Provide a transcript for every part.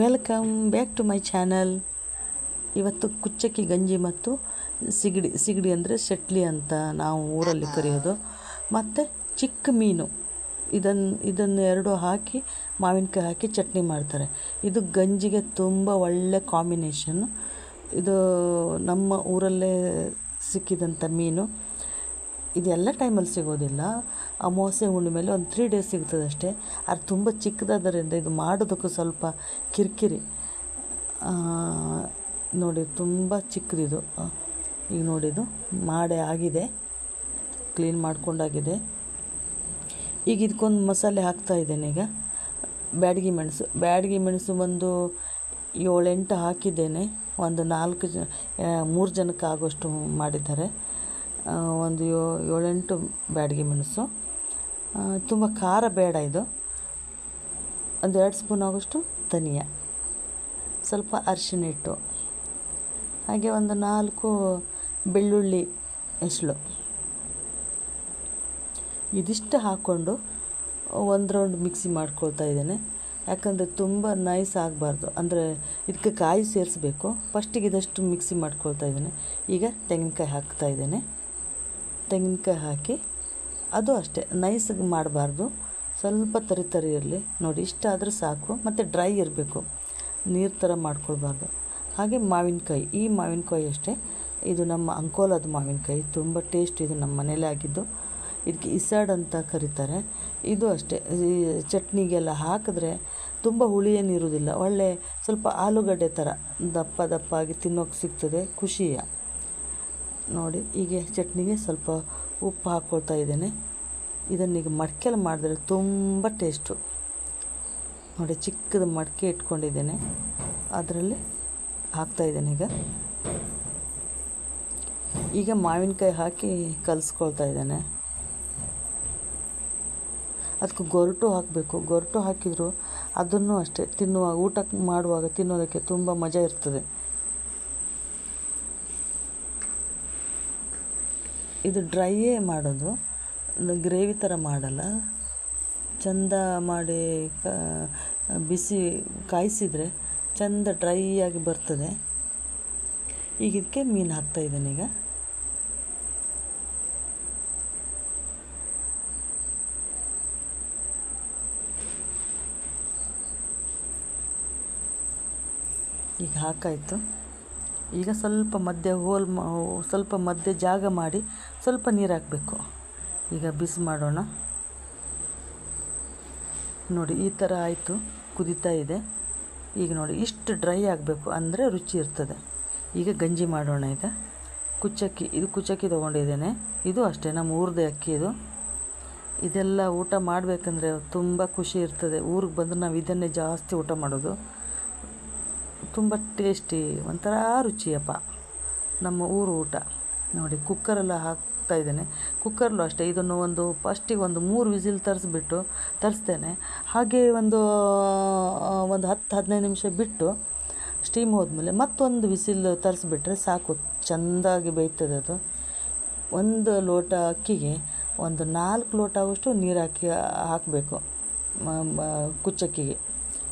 Welcome back to my channel. ಇವತ್ತು ಕುಚ್ಚಕ್ಕಿ ಗಂಜಿ ಮತ್ತು ಸಿಗಡಿ ಅಂದರೆ ಶೆಟ್ಲಿ ಅಂತ ನಾವು ಊರಲ್ಲಿ ಕರೆಯೋದು, ಮತ್ತು ಚಿಕ್ಕ ಮೀನು, ಇದನ್ನು ಎರಡು ಹಾಕಿ ಮಾವಿನಕಾಯಿ ಹಾಕಿ ಚಟ್ನಿ ಮಾಡ್ತಾರೆ. ಇದು ಗಂಜಿಗೆ ತುಂಬ ಒಳ್ಳೆ ಕಾಂಬಿನೇಷನ್ನು. ಇದು ನಮ್ಮ ಊರಲ್ಲೇ ಸಿಕ್ಕಿದಂಥ ಮೀನು. ಇದೆಲ್ಲ ಟೈಮಲ್ಲಿ ಸಿಗೋದಿಲ್ಲ. ಅಮಾವಾಸ್ಯೆ ಹುಣ್ಣಿಮೆಯಲ್ಲಿ ಒಂದು 3 ಡೇಸ್ ಸಿಗ್ತದೆ ಅಷ್ಟೇ. ಅದು ತುಂಬ ಚಿಕ್ಕದಾದ್ದರಿಂದ ಇದು ಮಾಡೋದಕ್ಕೂ ಸ್ವಲ್ಪ ಕಿರಿಕಿರಿ. ನೋಡಿ, ತುಂಬ ಚಿಕ್ಕದಿದು. ಈಗ ನೋಡಿದು ಮಾಡೇ ಆಗಿದೆ, ಕ್ಲೀನ್ ಮಾಡ್ಕೊಂಡಾಗಿದೆ. ಈಗ ಇದಕ್ಕೊಂದು ಮಸಾಲೆ ಹಾಕ್ತಾಯಿದ್ದೇನೆ. ಈಗ ಬ್ಯಾಡಗಿ ಮೆಣಸು ಒಂದು 7-8 ಹಾಕಿದ್ದೇನೆ. ಒಂದು 3 ಜನಕ್ಕೆ ಆಗೋಷ್ಟು ಮಾಡಿದ್ದಾರೆ. ಒಂದು 7-8 ಬ್ಯಾಡಗಿ ಮೆಣಸು. ತುಂಬ ಖಾರ ಬೇಡ ಇದು. ಒಂದು 2 ಸ್ಪೂನ್ ಆಗೋಷ್ಟು ಧನಿಯಾ, ಸ್ವಲ್ಪ ಅರಿಶಿಣ ಹಿಟ್ಟು, ಹಾಗೆ ಒಂದು 4 ಬೆಳ್ಳುಳ್ಳಿ ಎಸಳು. ಇದಿಷ್ಟು ಹಾಕ್ಕೊಂಡು ಒಂದು ರೌಂಡ್ ಮಿಕ್ಸಿ ಮಾಡ್ಕೊಳ್ತಾ ಇದ್ದೇನೆ. ಯಾಕಂದರೆ ತುಂಬ ನೈಸ್ ಆಗಬಾರ್ದು, ಅಂದರೆ ಇದಕ್ಕೆ ಕಾಯಿ ಸೇರಿಸ್ಬೇಕು. ಫಸ್ಟಿಗೆ ಇದಷ್ಟು ಮಿಕ್ಸಿ ಮಾಡ್ಕೊಳ್ತಾ ಇದ್ದೇನೆ. ಈಗ ತೆಂಗಿನಕಾಯಿ ಹಾಕ್ತಾಯಿದ್ದೇನೆ. ತೆಂಗಿನಕಾಯಿ ಹಾಕಿ ಅದು ಅಷ್ಟೇ ನೈಸಾಗಿ ಮಾಡಬಾರ್ದು, ಸ್ವಲ್ಪ ತರಿ ಇರಲಿ. ನೋಡಿ, ಇಷ್ಟಾದರೆ ಸಾಕು. ಮತ್ತು ಡ್ರೈ ಇರಬೇಕು, ನೀರು ಥರ ಮಾಡ್ಕೊಳ್ಬಾರ್ದು. ಹಾಗೆ ಮಾವಿನಕಾಯಿ, ಈ ಮಾವಿನಕಾಯಿ ಅಷ್ಟೇ. ಇದು ನಮ್ಮ ಅಂಕೋಲದ ಮಾವಿನಕಾಯಿ, ತುಂಬ ಟೇಸ್ಟ್. ಇದು ನಮ್ಮ ಮನೇಲೇ ಆಗಿದ್ದು. ಇದಕ್ಕೆ ಇಸಾಡ್ ಅಂತ ಕರೀತಾರೆ. ಇದು ಅಷ್ಟೇ, ಈ ಚಟ್ನಿಗೆಲ್ಲ ಹಾಕಿದ್ರೆ ತುಂಬ ಹುಳಿ ಏನಿರೋದಿಲ್ಲ. ಒಳ್ಳೆ ಸ್ವಲ್ಪ ಆಲೂಗಡ್ಡೆ ಥರ ದಪ್ಪ ಆಗಿ ತಿನ್ನೋಕೆ ಸಿಗ್ತದೆ, ಖುಷಿಯ. ನೋಡಿ, ಈಗ ಚಟ್ನಿಗೆ ಸ್ವಲ್ಪ ಉಪ್ಪು ಹಾಕ್ಕೊಳ್ತಾ ಇದ್ದೇನೆ. ಇದನ್ನೀಗ ಮಡಕೆಯಲ್ಲಿ ಮಾಡಿದ್ರೆ ತುಂಬ ಟೇಸ್ಟು. ನೋಡಿ, ಚಿಕ್ಕದು ಮಡಕೆ ಇಟ್ಕೊಂಡಿದ್ದೇನೆ, ಅದರಲ್ಲಿ ಹಾಕ್ತಾಯಿದ್ದೇನೆ. ಈಗ ಮಾವಿನಕಾಯಿ ಹಾಕಿ ಕಲಿಸ್ಕೊಳ್ತಾ ಇದ್ದೇನೆ. ಅದಕ್ಕೆ ಗೊರಟು ಹಾಕಬೇಕು. ಗೊರಟು ಹಾಕಿದರೂ ಅದನ್ನು ಅಷ್ಟೇ ಊಟ ಮಾಡುವಾಗ ತಿನ್ನೋದಕ್ಕೆ ತುಂಬ ಮಜಾ ಇರ್ತದೆ. ಇದು ಡ್ರೈಯೇ ಮಾಡೋದು, ಗ್ರೇವಿ ಥರ ಮಾಡಲ್ಲ. ಚೆಂದ ಮಾಡಿ ಬಿಸಿ ಕಾಯಿಸಿದರೆ ಚೆಂದ ಡ್ರೈ ಆಗಿ ಬರ್ತದೆ. ಈಗ ಇದಕ್ಕೆ ಮೀನು ಹಾಕ್ತಾಯಿದ್ದೇನೆ. ಈಗ ಹಾಕಾಯಿತು. ಈಗ ಸ್ವಲ್ಪ ಮಧ್ಯೆ ಜಾಗ ಮಾಡಿ ಸ್ವಲ್ಪ ನೀರು ಹಾಕಬೇಕು. ಈಗ ಬಿಸಿ ಮಾಡೋಣ. ನೋಡಿ, ಈ ಥರ ಆಯಿತು, ಕುದೀತಾ ಇದೆ. ಈಗ ನೋಡಿ, ಇಷ್ಟು ಡ್ರೈ ಆಗಬೇಕು, ಅಂದರೆ ರುಚಿ ಇರ್ತದೆ. ಈಗ ಗಂಜಿ ಮಾಡೋಣ. ಈಗ ಕುಚ್ಚಕ್ಕಿ ತೊಗೊಂಡಿದ್ದೇನೆ. ಇದು ಅಷ್ಟೇ ನಮ್ಮ ಊರದೇ ಅಕ್ಕಿ ಇದು. ಇದೆಲ್ಲ ಊಟ ಮಾಡಬೇಕಂದ್ರೆ ತುಂಬ ಖುಷಿ ಇರ್ತದೆ. ಊರಿಗೆ ಬಂದರೆ ನಾವು ಇದನ್ನೇ ಜಾಸ್ತಿ ಊಟ ಮಾಡೋದು. ತುಂಬ ಟೇಸ್ಟಿ, ಒಂಥರ ರುಚಿಯಪ್ಪ ನಮ್ಮ ಊರು ಊಟ. ನೋಡಿ, ಕುಕ್ಕರೆಲ್ಲ ಹಾಕ್ತಾಯಿದ್ದೇನೆ. ಕುಕ್ಕರ್ಲು ಅಷ್ಟೇ, ಇದನ್ನು ಫಸ್ಟಿಗೆ ಒಂದು 3 ವಿಸಿಲ್ ತರಿಸ್ತೇನೆ. ಹಾಗೆ ಒಂದು 10-15 ನಿಮಿಷ ಬಿಟ್ಟು ಸ್ಟೀಮ್ ಹೋದ್ಮೇಲೆ ಮತ್ತೊಂದು ವಿಸಿಲ್ ತರಿಸ್ಬಿಟ್ರೆ ಸಾಕು, ಚೆಂದಾಗಿ ಬೇಯ್ತದೆ ಅದು. 1 ಲೋಟ ಅಕ್ಕಿಗೆ ಒಂದು 4 ಲೋಟ ಆಗುವಷ್ಟು ನೀರು ಹಾಕಬೇಕು ಕುಚ್ಚಕ್ಕಿಗೆ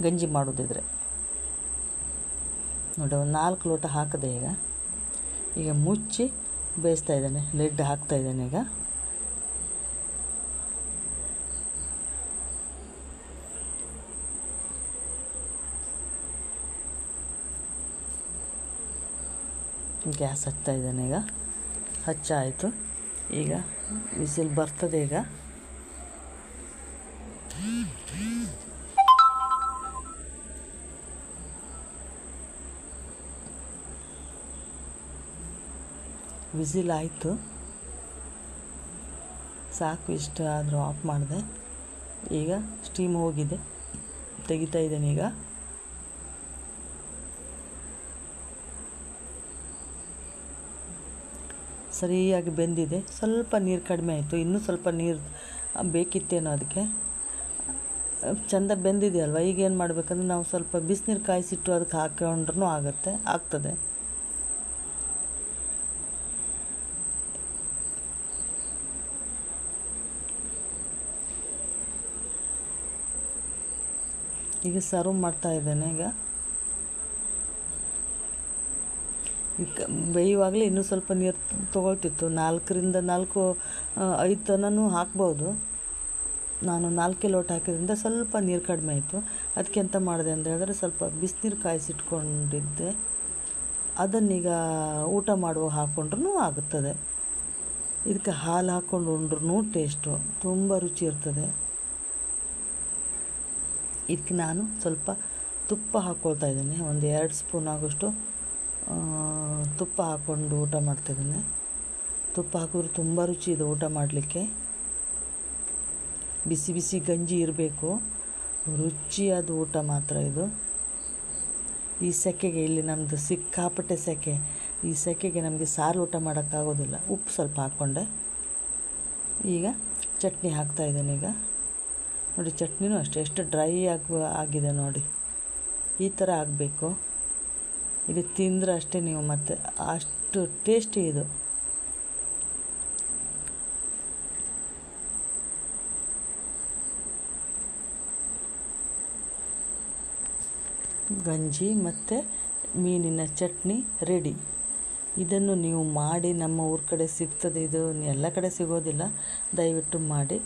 ಗಂಜಿ ಮಾಡೋದಿದ್ರೆ. ನೋಡಿ, ಒಂದು 4 ಲೋಟ ಹಾಕಿದೆ. ಈಗ ಮುಚ್ಚಿ ಬೇಯಿಸ್ತಾ ಇದ್ದೇನೆ. ಲಿಡ್ ಹಾಕ್ತಾಯಿದ್ದೇನೆ. ಈಗ ಗ್ಯಾಸ್ ಹಚ್ತಾ ಇದ್ದೇನೆ. ಈಗ ಹಚ್ಚಾಯಿತು. ಈಗ ವಿಸಿಲ್ ಬರ್ತದೆ. ಈಗ ವಿಸಿಲ್ ಆಯಿತು, ಸಾಕು. ಇಷ್ಟ ಆದರೂ ಆಫ್ ಮಾಡಿದೆ. ಈಗ ಸ್ಟೀಮ್ ಹೋಗಿದೆ, ತೆಗಿತಾ ಇದ್ದೇನೆ. ಈಗ ಸರಿಯಾಗಿ ಬೆಂದಿದೆ. ಸ್ವಲ್ಪ ನೀರು ಕಡಿಮೆ ಆಯಿತು, ಇನ್ನೂ ಸ್ವಲ್ಪ ನೀರು ಬೇಕಿತ್ತೇನೋ ಅದಕ್ಕೆ. ಚೆಂದ ಬೆಂದಿದೆ ಅಲ್ವ. ಈಗೇನು ಮಾಡಬೇಕಂದ್ರೆ ನಾವು ಸ್ವಲ್ಪ ಬಿಸಿನೀರು ಕಾಯಿಸಿಟ್ಟು ಅದಕ್ಕೆ ಹಾಕೊಂಡ್ರೂ ಆಗ್ತದೆ. ಈಗ ಸರ್ವ್ ಮಾಡ್ತಾ ಇದ್ದೇನೆ. ಈಗ ಬೇಯುವಾಗಲೇ ಇನ್ನೂ ಸ್ವಲ್ಪ ನೀರು ತೊಗೊಳ್ತಿತ್ತು. 4 5 ತನೂ ಹಾಕ್ಬೋದು. ನಾನು 4 ಲೋಟ ಹಾಕಿದ್ರಿಂದ ಸ್ವಲ್ಪ ನೀರು ಕಡಿಮೆ ಆಯಿತು. ಅದಕ್ಕೆ ಎಂತ ಮಾಡಿದೆ ಅಂತ ಹೇಳಿದ್ರೆ, ಸ್ವಲ್ಪ ಬಿಸಿನೀರು ಕಾಯಿಸಿಟ್ಕೊಂಡಿದ್ದೆ, ಅದನ್ನೀಗ ಊಟ ಮಾಡುವಾಗ ಹಾಕ್ಕೊಂಡ್ರೂ ಆಗುತ್ತದೆ. ಇದಕ್ಕೆ ಹಾಲು ಹಾಕ್ಕೊಂಡು ಉಂಡ್ರೂ ಟೇಸ್ಟು ತುಂಬ ರುಚಿ ಇರ್ತದೆ. ಇದಕ್ಕೆ ನಾನು ಸ್ವಲ್ಪ ತುಪ್ಪ ಹಾಕ್ಕೊಳ್ತಾ ಇದ್ದೀನಿ. ಒಂದು 2 ಸ್ಪೂನ್ ಆಗೋಷ್ಟು ತುಪ್ಪ ಹಾಕ್ಕೊಂಡು ಊಟ ಮಾಡ್ತಾಯಿದ್ದೀನಿ. ತುಪ್ಪ ಹಾಕಿದ್ರೆ ತುಂಬ ರುಚಿ ಇದೆ ಊಟ ಮಾಡಲಿಕ್ಕೆ. ಬಿಸಿ ಬಿಸಿ ಗಂಜಿ ಇರಬೇಕು, ರುಚಿಯಾದ ಊಟ ಮಾತ್ರ ಇದು. ಈ ಸೆಕೆಗೆ ಇಲ್ಲಿ ನಮ್ಮದು ಸಿಕ್ಕಾಪಟ್ಟೆ ಸೆಕೆ. ಈ ಸೆಕೆಗೆ ನಮಗೆ ಸಾರು ಊಟ ಮಾಡೋಕ್ಕಾಗೋದಿಲ್ಲ. ಉಪ್ಪು ಸ್ವಲ್ಪ ಹಾಕ್ಕೊಂಡೆ. ಈಗ ಚಟ್ನಿ ಹಾಕ್ತಾಯಿದ್ದೇನೆ. ಈಗ ನೋಡಿ, ಚಟ್ನಿನೂ ಅಷ್ಟೇ ಎಷ್ಟು ಡ್ರೈ ಆಗಿದೆ ನೋಡಿ. ಈ ಥರ ಆಗಬೇಕು. ಇದು ತಿಂದರೆ ಅಷ್ಟೇ ನೀವು ಮತ್ತೆ ಅಷ್ಟು ಟೇಸ್ಟಿ ಇದು. ಗಂಜಿ ಮತ್ತು ಮೀನಿನ ಚಟ್ನಿ ರೆಡಿ. ಇದನ್ನು ನೀವು ಮಾಡಿ, ನಮ್ಮ ಊರ ಕಡೆ ಸಿಗ್ತದೆ ಇದು, ಎಲ್ಲ ಕಡೆ ಸಿಗೋದಿಲ್ಲ. ದಯವಿಟ್ಟು ಮಾಡಿ.